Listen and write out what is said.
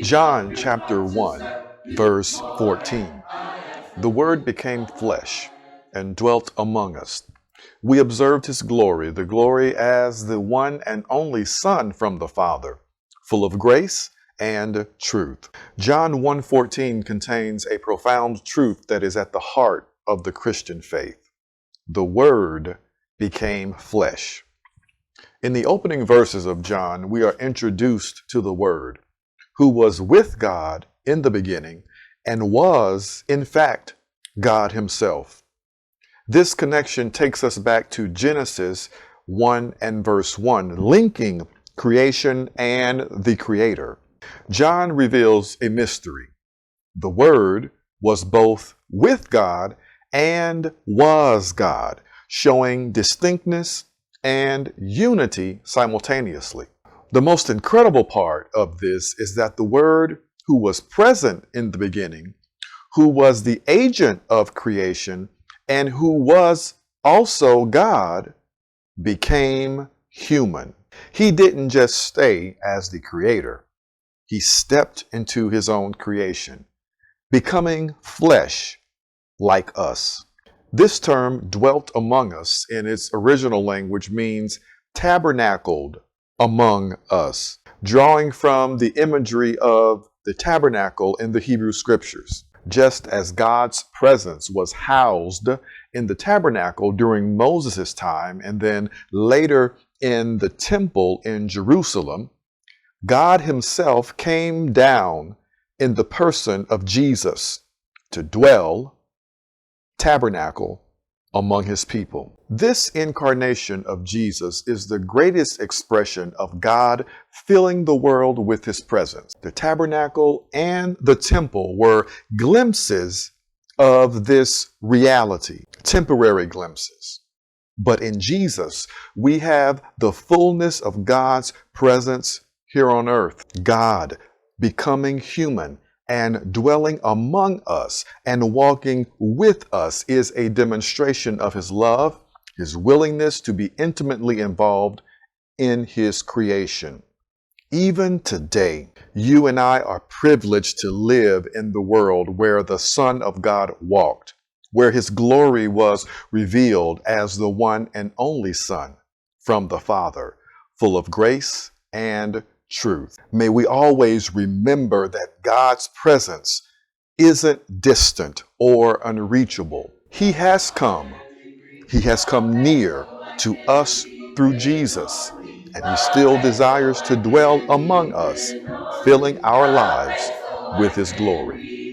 John chapter 1, verse 14. The Word became flesh and dwelt among us. We observed his glory, the glory as the one and only Son from the Father, full of grace and truth. John 1:14 contains a profound truth that is at the heart of the Christian faith. The Word became flesh. In the opening verses of John, we are introduced to the Word, who was with God in the beginning and was, in fact, God himself. This connection takes us back to Genesis 1 and verse 1, linking creation and the Creator. John reveals a mystery. The Word was both with God and was God, showing distinctness and unity simultaneously. The most incredible part of this is that the Word, who was present in the beginning, who was the agent of creation, and who was also God, became human. He didn't just stay as the Creator. He stepped into his own creation, becoming flesh like us. This term, dwelt among us, in its original language means tabernacled among us, drawing from the imagery of the tabernacle in the Hebrew scriptures. Just as God's presence was housed in the tabernacle during Moses' time and then later in the temple in Jerusalem, God himself came down in the person of Jesus to dwell, tabernacle among his people. This incarnation of Jesus is the greatest expression of God filling the world with his presence. The tabernacle and the temple were glimpses of this reality, temporary glimpses. But in Jesus, we have the fullness of God's presence here on earth. God becoming human and dwelling among us and walking with us is a demonstration of his love, his willingness to be intimately involved in his creation. Even today, you and I are privileged to live in the world where the Son of God walked, where his glory was revealed as the one and only Son from the Father, full of grace and truth. May we always remember that God's presence isn't distant or unreachable. He has come near to us through Jesus, and he still desires to dwell among us, filling our lives with his glory.